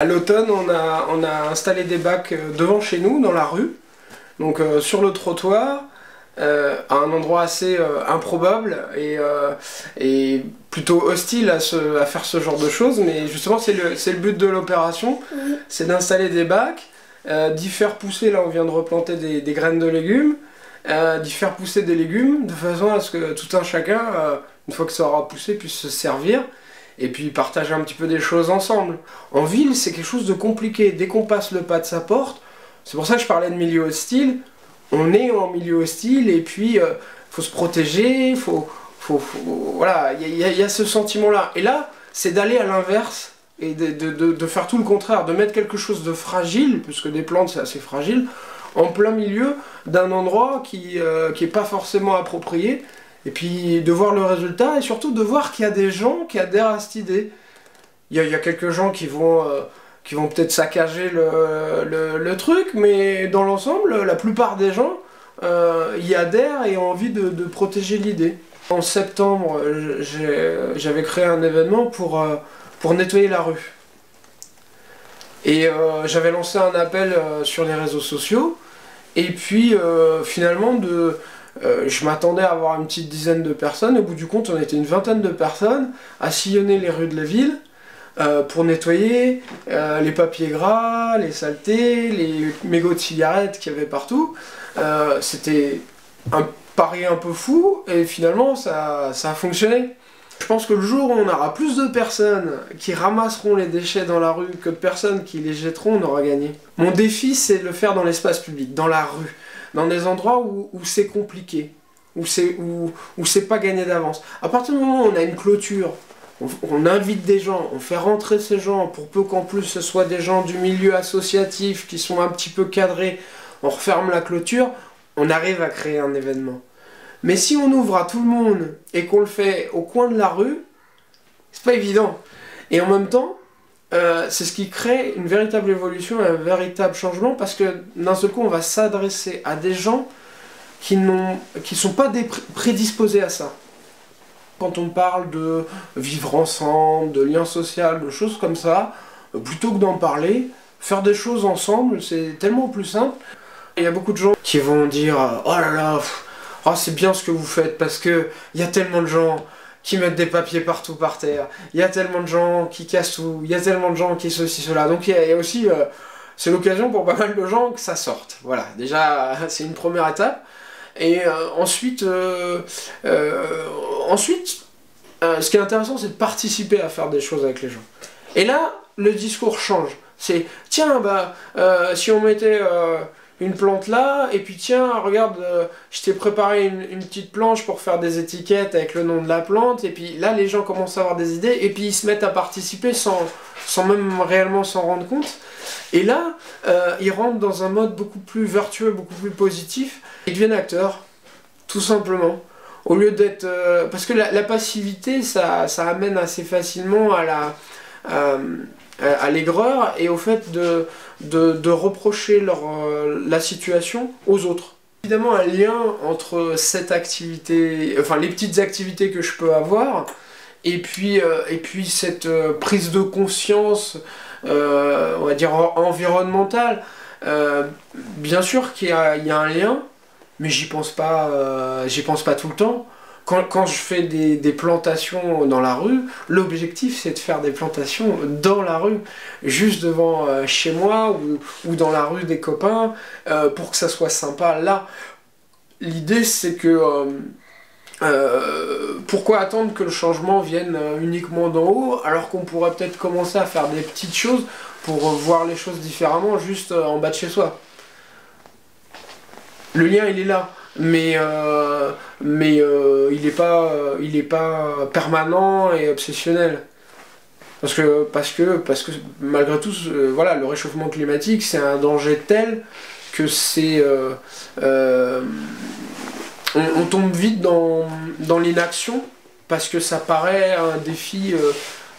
À l'automne, on a installé des bacs devant chez nous, dans la rue, donc sur le trottoir, à un endroit assez improbable et plutôt hostile à faire ce genre de choses, mais justement c'est le but de l'opération, c'est d'installer des bacs, d'y faire pousser, là on vient de replanter des graines de légumes, d'y faire pousser des légumes de façon à ce que tout un chacun, une fois que ça aura poussé, puisse se servir et puis partager un petit peu des choses ensemble. En ville, c'est quelque chose de compliqué. Dès qu'on passe le pas de sa porte, c'est pour ça que je parlais de milieu hostile, on est en milieu hostile et puis faut se protéger, voilà, il y a ce sentiment-là. Et là, c'est d'aller à l'inverse et de faire tout le contraire, de mettre quelque chose de fragile, puisque des plantes c'est assez fragile, en plein milieu d'un endroit qui est pas forcément approprié, et puis de voir le résultat, et surtout de voir qu'il y a des gens qui adhèrent à cette idée. Il y a quelques gens qui vont peut-être saccager le truc, mais dans l'ensemble, la plupart des gens y adhèrent et ont envie de protéger l'idée. En septembre, j'avais créé un événement pour nettoyer la rue. Et j'avais lancé un appel sur les réseaux sociaux, et puis finalement, je m'attendais à avoir une petite dizaine de personnes. Au bout du compte, on était une vingtaine de personnes à sillonner les rues de la ville pour nettoyer les papiers gras, les saletés, les mégots de cigarettes qu'il y avait partout. C'était un pari un peu fou, et finalement, ça a fonctionné. Je pense que le jour où on aura plus de personnes qui ramasseront les déchets dans la rue que de personnes qui les jetteront, on aura gagné. Mon défi, c'est de le faire dans l'espace public, dans la rue, dans des endroits où c'est compliqué, où c'est pas gagné d'avance. À partir du moment où on a une clôture, on invite des gens, on fait rentrer ces gens, pour peu qu'en plus ce soit des gens du milieu associatif qui sont un petit peu cadrés, on referme la clôture, on arrive à créer un événement. Mais si on ouvre à tout le monde et qu'on le fait au coin de la rue, c'est pas évident. Et en même temps, c'est ce qui crée une véritable évolution, un véritable changement, parce que d'un seul coup, on va s'adresser à des gens qui sont pas prédisposés à ça. Quand on parle de vivre ensemble, de lien social, de choses comme ça, plutôt que d'en parler, faire des choses ensemble, c'est tellement plus simple. Il y a beaucoup de gens qui vont dire « Oh là là, oh, c'est bien ce que vous faites, parce que il y a tellement de gens qui mettent des papiers partout par terre, il y a tellement de gens qui cassent tout, il y a tellement de gens qui ceci, cela. » Donc il y a aussi, c'est l'occasion pour pas mal de gens que ça sorte. Voilà, déjà c'est une première étape. Et ensuite, ce qui est intéressant, c'est de participer à faire des choses avec les gens. Et là, le discours change. C'est, tiens, si on mettait une plante là, et puis tiens, regarde, je t'ai préparé une petite planche pour faire des étiquettes avec le nom de la plante, et puis là, les gens commencent à avoir des idées, et puis ils se mettent à participer sans même réellement s'en rendre compte. Et là, ils rentrent dans un mode beaucoup plus vertueux, beaucoup plus positif. Ils deviennent acteurs, tout simplement. Au lieu d'être... parce que la passivité, ça amène assez facilement à l'aigreur et au fait de reprocher la situation aux autres. Évidemment, un lien entre cette activité, enfin les petites activités que je peux avoir, et puis cette prise de conscience, on va dire environnementale. Bien sûr qu'il y a un lien, mais j'y pense pas tout le temps. Quand je fais des plantations dans la rue, l'objectif c'est de faire des plantations dans la rue, juste devant chez moi ou dans la rue des copains, pour que ça soit sympa là. L'idée c'est que pourquoi attendre que le changement vienne uniquement d'en haut, alors qu'on pourrait peut-être commencer à faire des petites choses pour voir les choses différemment juste en bas de chez soi. Le lien il est là, mais il est pas permanent et obsessionnel. Parce que malgré tout, voilà, le réchauffement climatique c'est un danger tel que c'est on tombe vite dans l'inaction parce que ça paraît un défi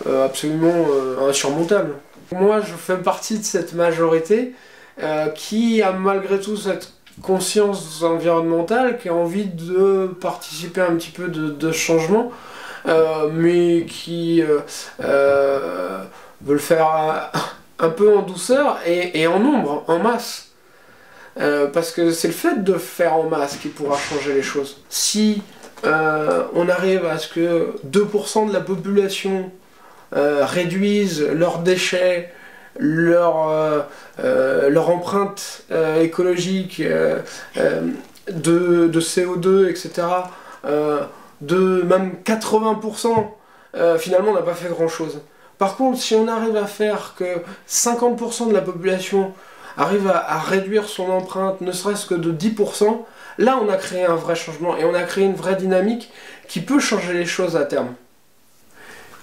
absolument insurmontable. Moi je fais partie de cette majorité qui a malgré tout cette conscience environnementale, qui a envie de participer un petit peu de changement, mais qui veut le faire un peu en douceur et en nombre, en masse. Parce que c'est le fait de faire en masse qui pourra changer les choses. Si on arrive à ce que 2% de la population réduisent leurs déchets, leur empreinte écologique de CO2, etc., de même 80%, finalement on n'a pas fait grand chose. Par contre, si on arrive à faire que 50% de la population arrive à réduire son empreinte, ne serait-ce que de 10%, là on a créé un vrai changement et on a créé une vraie dynamique qui peut changer les choses à terme.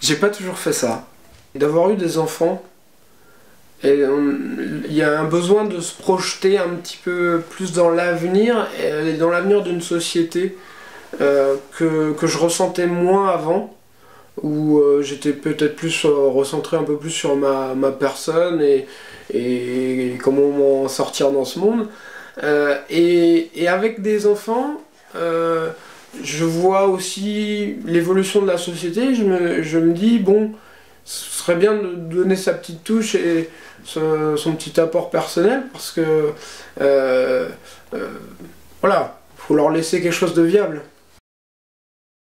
J'ai pas toujours fait ça. D'avoir eu des enfants, il y a un besoin de se projeter un petit peu plus dans l'avenir, et dans l'avenir d'une société que je ressentais moins avant, où j'étais peut-être plus recentré un peu plus sur ma personne et comment m'en sortir dans ce monde. Et avec des enfants, je vois aussi l'évolution de la société, je me dis, bon, ce serait bien de donner sa petite touche et son petit apport personnel, parce que voilà, faut leur laisser quelque chose de viable.